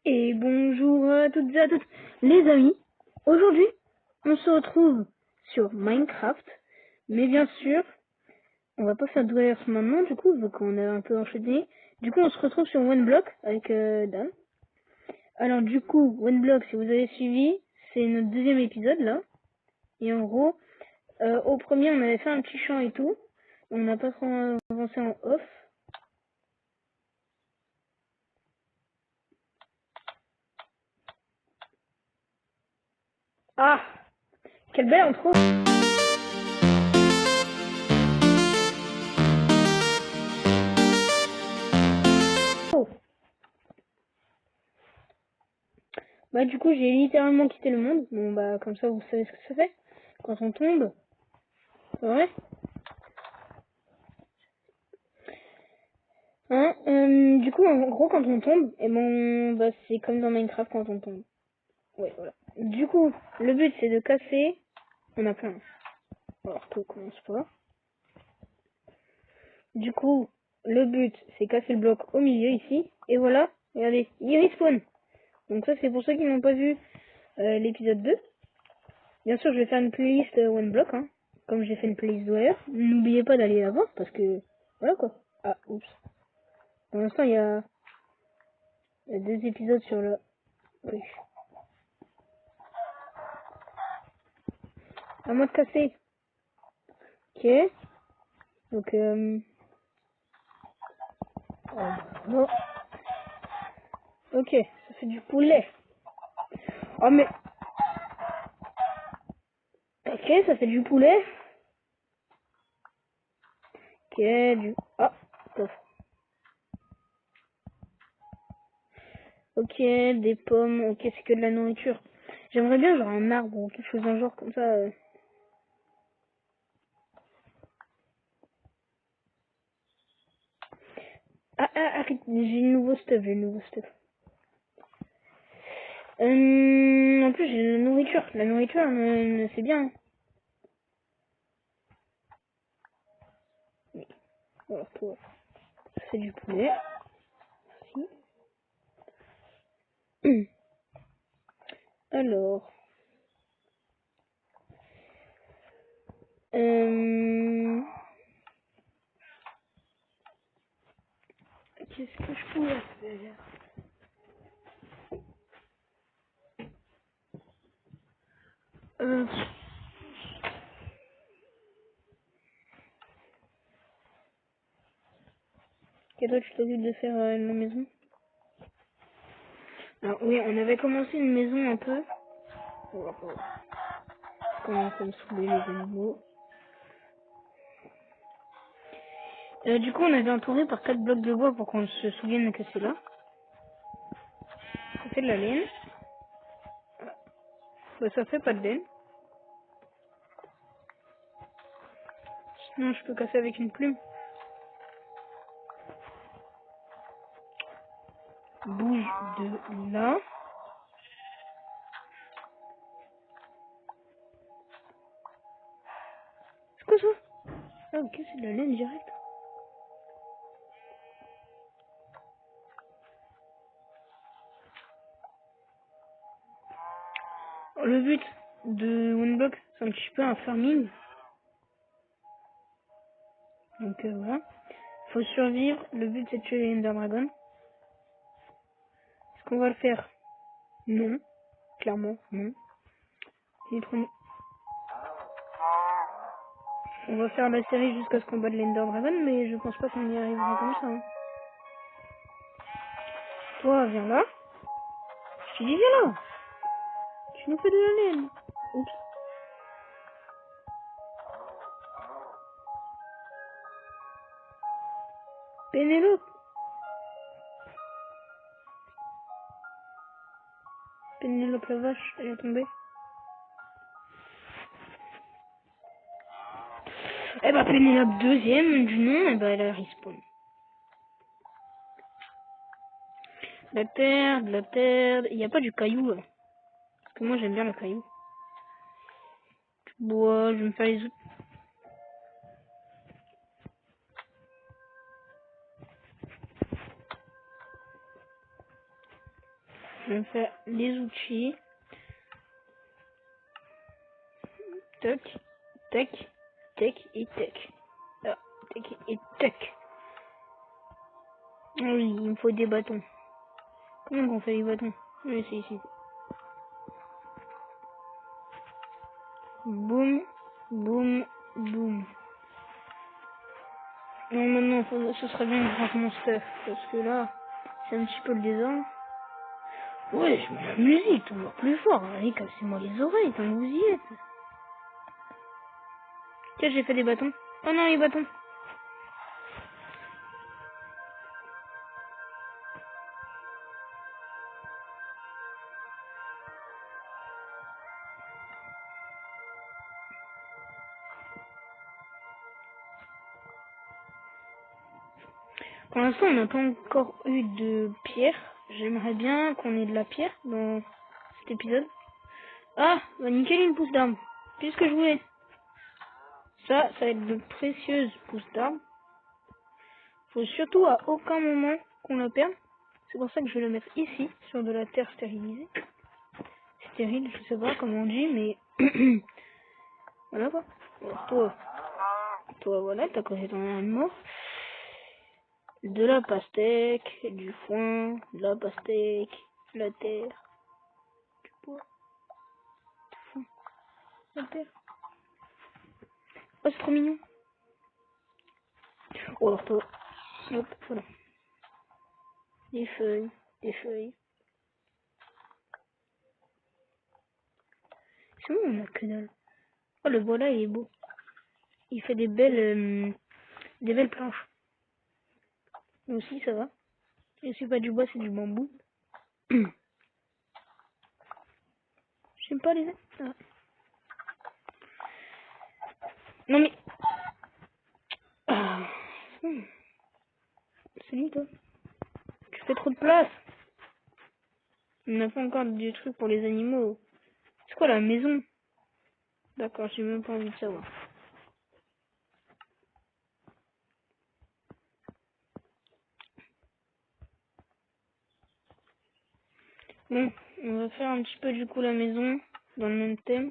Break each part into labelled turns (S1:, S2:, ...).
S1: Et bonjour à toutes et à tous les amis. Aujourd'hui, on se retrouve sur Minecraft. Mais bien sûr, on va pas faire de verse maintenant, du coup, vu qu'on a un peu enchaîné. Du coup, on se retrouve sur OneBlock avec Dan. Alors du coup, OneBlock, si vous avez suivi, c'est notre deuxième épisode là. Et en gros, au premier, on avait fait un petit champ et tout. On n'a pas trop avancé en off. Ah, quelle belle intro! Bah du coup j'ai littéralement quitté le monde. Bon bah comme ça vous savez ce que ça fait. Quand on tombe. C'est vrai. Hein, du coup en gros quand on tombe, et bon bah c'est comme dans Minecraft quand on tombe. Ouais voilà. Du coup le but c'est de casser. On a plein. Alors tout commence pas. Du coup le but c'est casser le bloc au milieu ici. Et voilà. Regardez, il respawn. Donc ça c'est pour ceux qui n'ont pas vu l'épisode 2. Bien sûr je vais faire une playlist OneBlock hein. Comme j'ai fait une playlist d'ailleurs. N'oubliez pas d'aller la voir parce que voilà quoi. Ah oups. Pour l'instant il y a 2 épisodes sur le... Oui. À moi de casser. Ok. Donc bon. Ok, ça fait du poulet. Oh mais... Ok, ça fait du poulet. Ok, du... Ah, coffre. Ok, des pommes. Ok, c'est que de la nourriture. J'aimerais bien genre un arbre ou quelque chose d'un genre comme ça. Ah, arrête, j'ai le nouveau stuff, en plus j'ai la nourriture. La nourriture, c'est bien. Voilà, pour... Ça fait du poulet. Merci. Alors... Qu'est-ce que je pourrais faire? Quel autre je t'avais de faire la maison? Alors oui, on avait commencé une maison un peu. On va pas comme soulever les animaux. Du coup, on avait entouré par 4 blocs de bois pour qu'on se souvienne que c'est là. Ça fait de la laine. Bah, ça fait pas de laine. Sinon, je peux casser avec une plume. Bouge de là. C'est quoi ça? Ah ok, c'est de la laine direct. Le but de OneBlock, c'est un petit peu un farming. Donc voilà. Faut survivre. Le but c'est de tuer les Ender Dragon. Est-ce qu'on va le faire? Non. Clairement, non. Il est trop... On va faire la série jusqu'à ce qu'on batte l'Ender Dragon, mais je pense pas qu'on y arrivera comme ça. Hein. Toi, viens là. Je te dis viens là. Tu nous fais de la laine. Oups. Pénélope. Pénélope la vache, elle est tombée. Eh bah Pénélope deuxième du nom, eh bah elle a respawn. De la terre, il n'y a pas du caillou là. Parce que moi j'aime bien le caillou. Du bois, je vais me faire les autres. Je vais faire les outils. Tac, tac, tac et tac. Ah, tac et tac. Ah oui, il me faut des bâtons. Comment on fait les bâtons? Oui, c'est ici. Boum, boum, boum. Non, maintenant, ce serait bien que je rentre mon stuff. Parce que là, c'est un petit peu le désordre. Ouais, je mets la musique toujours plus fort. Allez, cassez-moi les oreilles quand vous y êtes. Tiens, j'ai fait des bâtons. Oh non, les bâtons. Pour l'instant, on n'a pas encore eu de pierre. J'aimerais bien qu'on ait de la pierre dans cet épisode. Ah, bah nickel, une pousse d'arme. Qu'est-ce que je voulais? Ça va être de précieuses pousses d'armes. Faut surtout à aucun moment qu'on la perde. C'est pour ça que je vais le mettre ici, sur de la terre stérilisée. Stérile, je sais pas comment on dit, mais... voilà quoi. Alors, toi voilà, t'as causé ton animal. De la pastèque, du foin, de la pastèque, de la terre, du bois, du foin, de la terre. Oh, c'est trop mignon. Oh, alors toi, hop, voilà. Des feuilles, des feuilles. Sinon, on a que dalle. Oh, le bois là, il est beau. Il fait des belles planches. Mais aussi, ça va. Et c'est pas du bois, c'est du bambou. J'aime pas les... Ah. Non mais... Ah. Salut toi. Tu fais trop de place. On n'a pas encore des trucs pour les animaux. C'est quoi la maison? D'accord, j'ai même pas envie de savoir. Bon, on va faire un petit peu du coup la maison dans le même thème.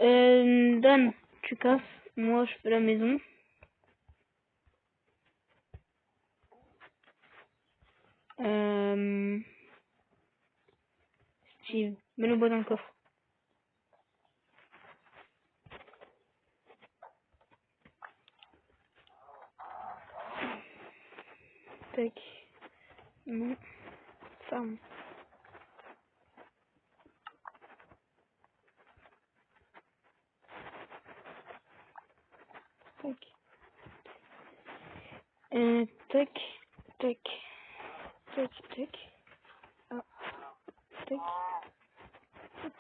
S1: Dan, tu casses. Moi, je fais la maison. Steve, mets le bois dans le coffre. Tac. Non. Ferme. Tac. Tac. Tac. Tac. Tac. Ah. Tac. Tac.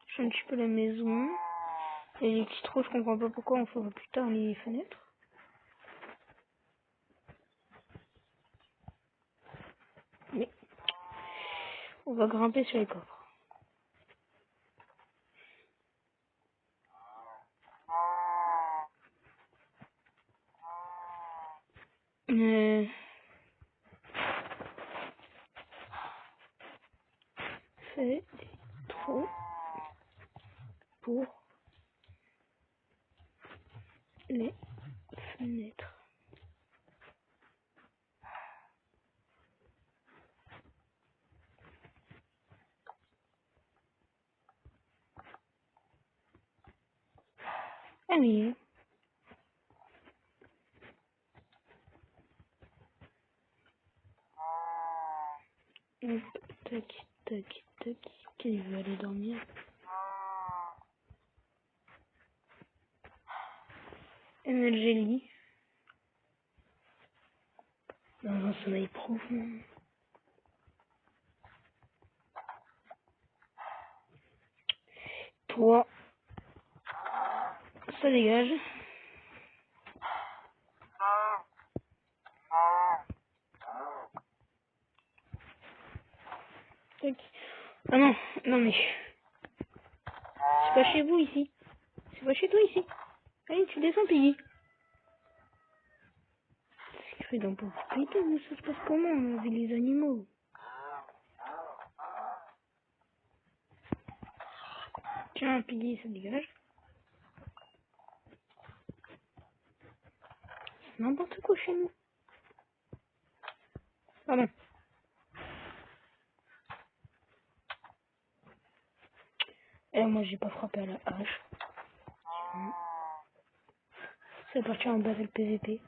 S1: Je fais un petit peu la maison. Et les petits trous, je comprends pas pourquoi on fera plus tard les fenêtres. Mais on va grimper sur les coffres. Fait des trous pour les fenêtres. Allez. Hop, tac, tac, tac. Qui veut aller dormir? Jelly. Dans un sommeil profond. Toi, ça dégage. Tac. Ah non, non mais... C'est pas chez vous ici. C'est pas chez toi ici. Allez, tu descends, Piggy. fait dans beaucoup de pays, mais ça se passe comment avec les animaux? Tiens, un pilier, ça dégage. C'est n'importe quoi chez nous. Pardon. Et moi, j'ai pas frappé à la hache. C'est parti en battle PVP.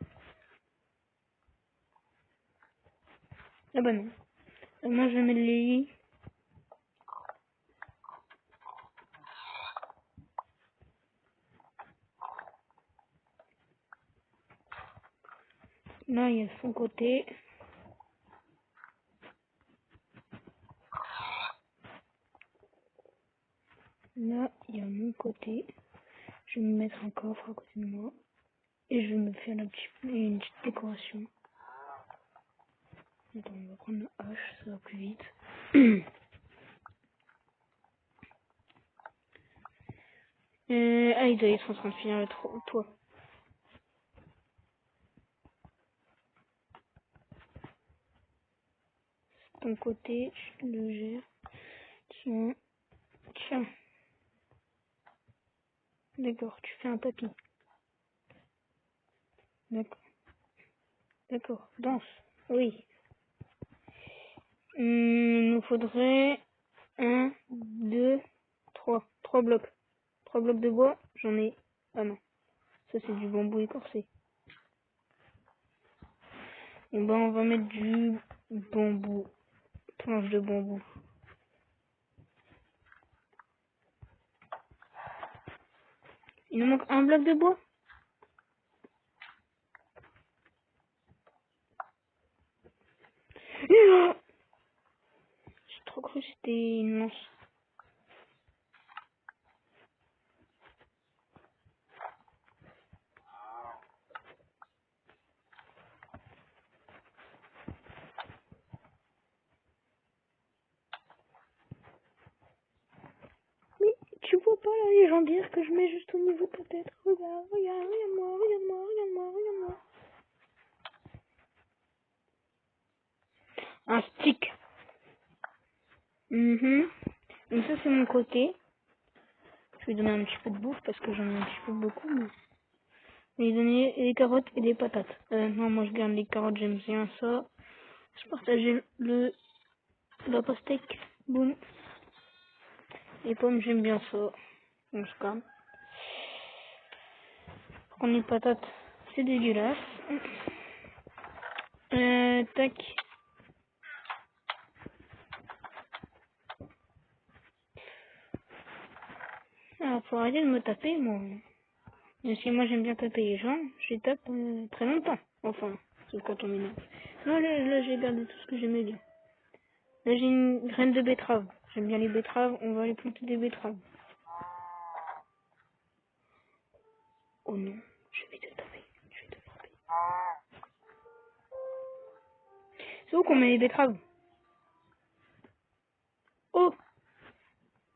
S1: Ah bah non. Moi, je vais mettre les lits. Là, il y a son côté. Là, il y a mon côté. Je vais me mettre un coffre à côté de moi. Et je vais me faire une petite décoration. Attends, on va prendre la hache, ça va plus vite. Ah, ils doivent être en train de finir le toit. Ton côté, je le gère. Tiens. Tiens. D'accord, tu fais un tapis. D'accord. D'accord. Danse. Oui. Il nous faudrait 1, 2, 3. 3 blocs. 3 blocs de bois, j'en ai. Ah non. Ça c'est du bambou écorcé. Et ben on va mettre du bambou. Planche de bambou. Il nous manque un bloc de bois. J'ai trop cru que c'était une lance. Mais tu vois pas la légendaire que je mets juste au niveau peut-être. Regarde, regarde, regarde-moi, regarde-moi, regarde-moi, regarde-moi. Un stick. Donc ça c'est mon côté. Je vais donner un petit peu de bouffe parce que j'en ai un petit peu beaucoup. Mais... Je vais donner des carottes et des patates. Non, moi je garde les carottes, j'aime bien ça. Je partage la pastèque. Boum. Les pommes, j'aime bien ça. On se calme. Par contre, les patates, c'est dégueulasse. Tac. Alors, faut arrêter de me taper, moi. Même si moi j'aime bien taper les gens, je les tape très longtemps. Enfin, sauf quand on m'énerve. Non, là j'ai gardé tout ce que j'aimais bien. Là j'ai une graine de betterave. J'aime bien les betteraves, on va aller planter des betteraves. Oh non, je vais te taper. Je vais te frapper. C'est où qu'on met les betteraves? Oh,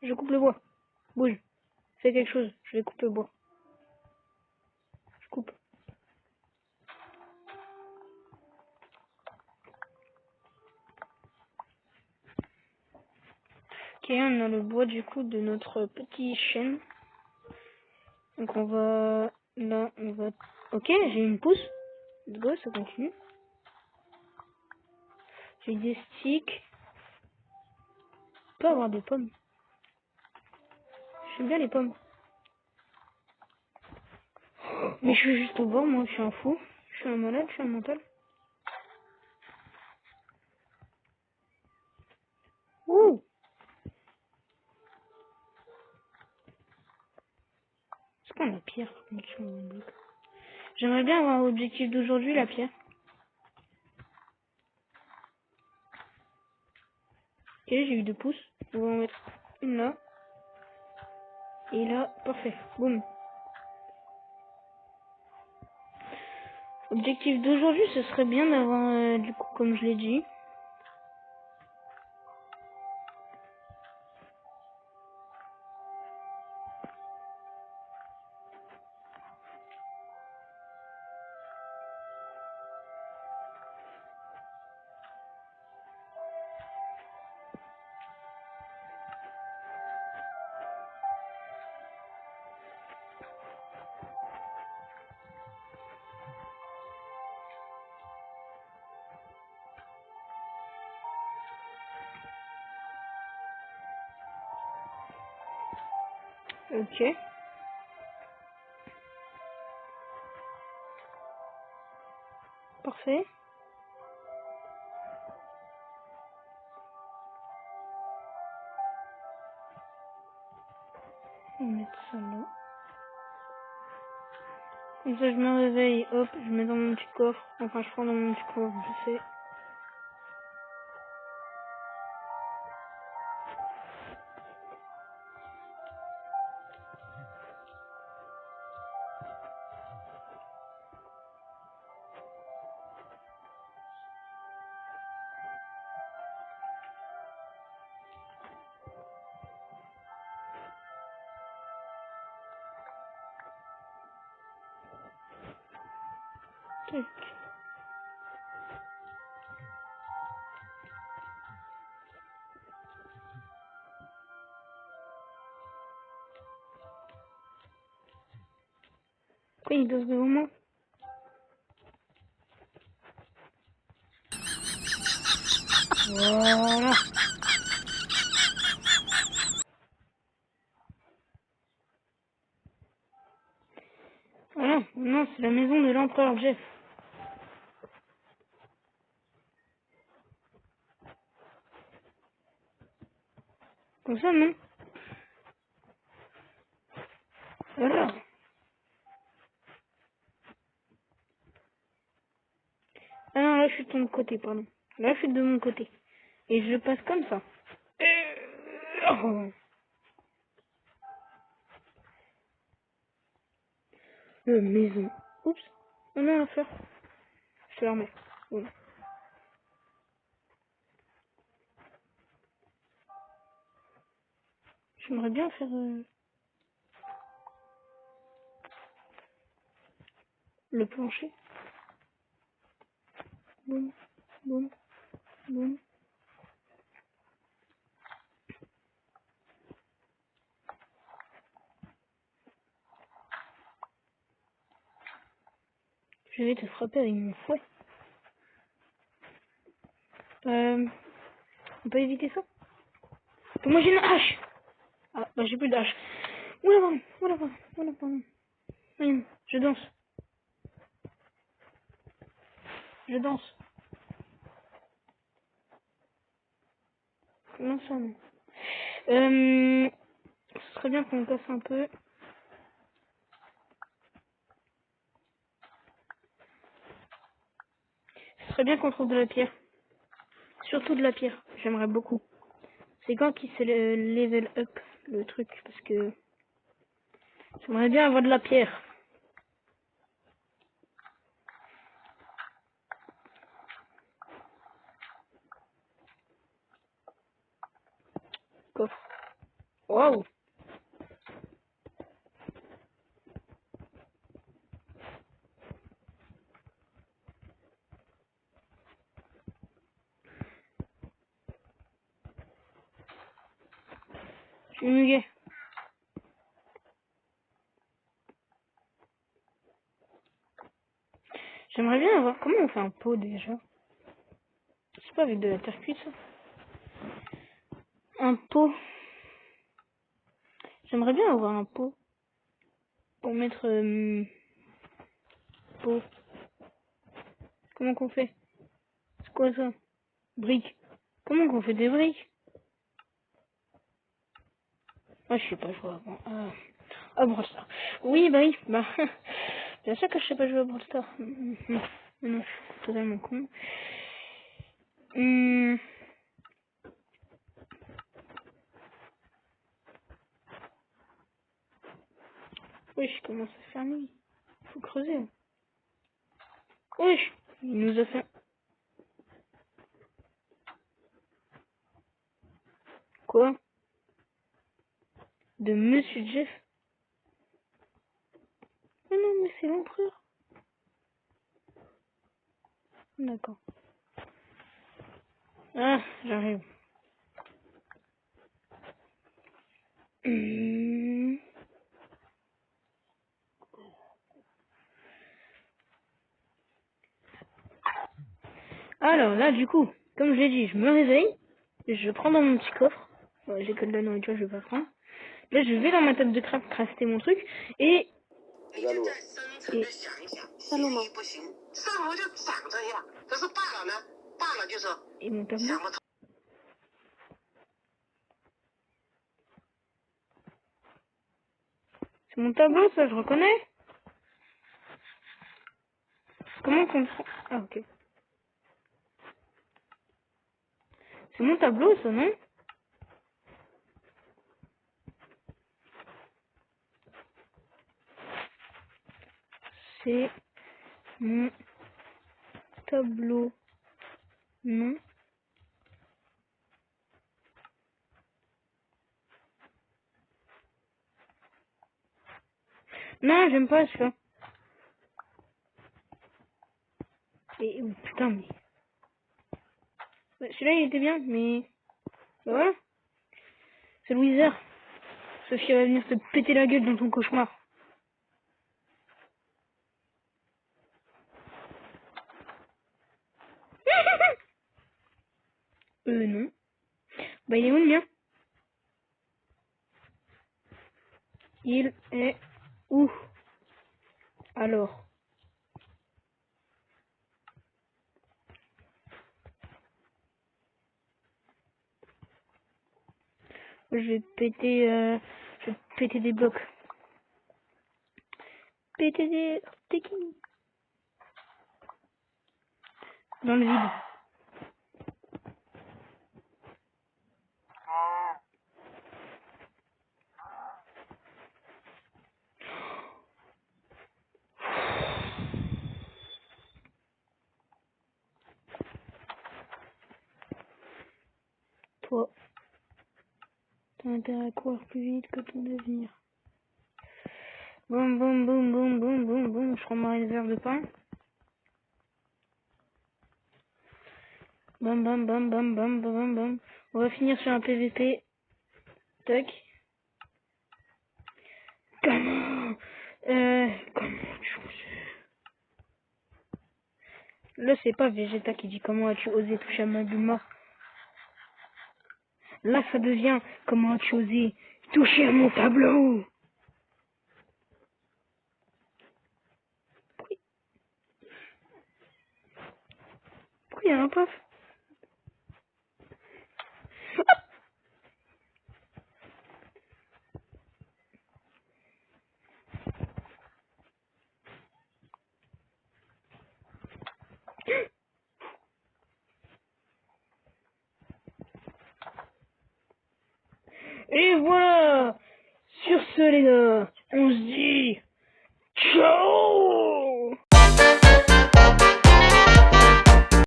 S1: je coupe le bois. Bouge. Fais quelque chose, je vais couper le bois. Je coupe. Ok, on a le bois du coup de notre petit chêne. Donc on va... Là, on va... Ok, j'ai une pousse. Let's go, ça continue. J'ai des sticks. On peut avoir des pommes. J'aime bien les pommes. Mais je suis juste au bord, moi je suis un fou. Je suis un malade, je suis un mental. Ouh! Est-ce qu'on a pierre? J'aimerais bien avoir l'objectif d'aujourd'hui, la pierre. Ok, j'ai eu 2 pouces. On va en mettre une là. Et là, parfait. Boum. Objectif d'aujourd'hui, ce serait bien d'avoir, du coup, comme je l'ai dit, Ok. Parfait. On va mettre ça là. Comme ça, je me réveille, hop, je mets dans mon petit coffre. Enfin, je prends dans mon petit coffre, je sais. Tac. Quoi, il dose devant moi? Voilà. Voilà. Non, c'est la maison de l'empereur Jeff. Comme ça, non? Voilà. Ah non, là, je suis de ton côté, pardon. Là, je suis de mon côté. Et je passe comme ça. Oh. Maison. Oups. Oh non, la fleur. Je la remets. Voilà. J'aimerais bien faire le plancher. Boum, boum, boum. Je vais te frapper avec mon fouet. On peut éviter ça? Moi j'ai une hache. Ah, bah j'ai plus de hache. Oula, pardon, oula, pardon, oula, pardon. Je danse. Je danse. Non, ça non. Ce serait bien qu'on casse un peu. Ce serait bien qu'on trouve de la pierre. Surtout de la pierre. J'aimerais beaucoup. C'est quand qui c'est le level up, le truc, parce que j'aimerais bien avoir de la pierre. Coffre. Waouh. Je suis muguet. J'aimerais bien avoir... Comment on fait un pot déjà? C'est pas avec de la terre cuite ça? Un pot. J'aimerais bien avoir un pot. Pour mettre... pot. Comment qu'on fait? C'est quoi ça? Briques. Comment qu'on fait des briques? Ah, je sais pas jouer avant. Ah, Brawl Stars. Oui, bah oui. Bah, bien sûr que je sais pas jouer à Brawl Stars. Non, je suis totalement con. Oui, je commence à faire nuit. Faut creuser. Oui, il nous a fait... Quoi? De Monsieur Jeff? Oh non, mais c'est l'empereur. D'accord. Ah, j'arrive. Alors là, du coup, comme je l'ai dit, je me réveille. Je prends dans mon petit coffre. Ouais, j'ai que de la nourriture, je vais pas prendre. Là, je vais dans ma table de craft crafter mon truc et... et...
S2: Salomon.
S1: Et mon tableau. C'est mon tableau, ça, je reconnais. Comment qu'on prend... Ah, ok. C'est mon tableau, ça, non? C'est mon tableau. Non. Non, j'aime pas celui-là. Et oh, putain, mais... Ouais, celui-là, il était bien, mais... Bah voilà. C'est le Wither. Sophie va venir te péter la gueule dans ton cauchemar. Non. Bah, il est où le mien? Il est où? Alors. Je vais péter, je vais péter des blocs. Péter des... Taking. Dans le vide. Toi, t'as intérêt à courir plus vite que ton avenir. Boum, boum, boum, boum, boum, boum, boum. Je prends ma réserve de pain. Bam, bam, bam, bam, bam, bam, bam, bam. On va finir sur un PVP. Tac. Comment tu osais? Là, c'est pas Vegeta qui dit comment as-tu osé toucher à ma Bulma. Là, ça devient comment as-tu osé toucher à mon tableau. Pourquoi il y a un paf? Et voilà. Sur ce, les gars, on se dit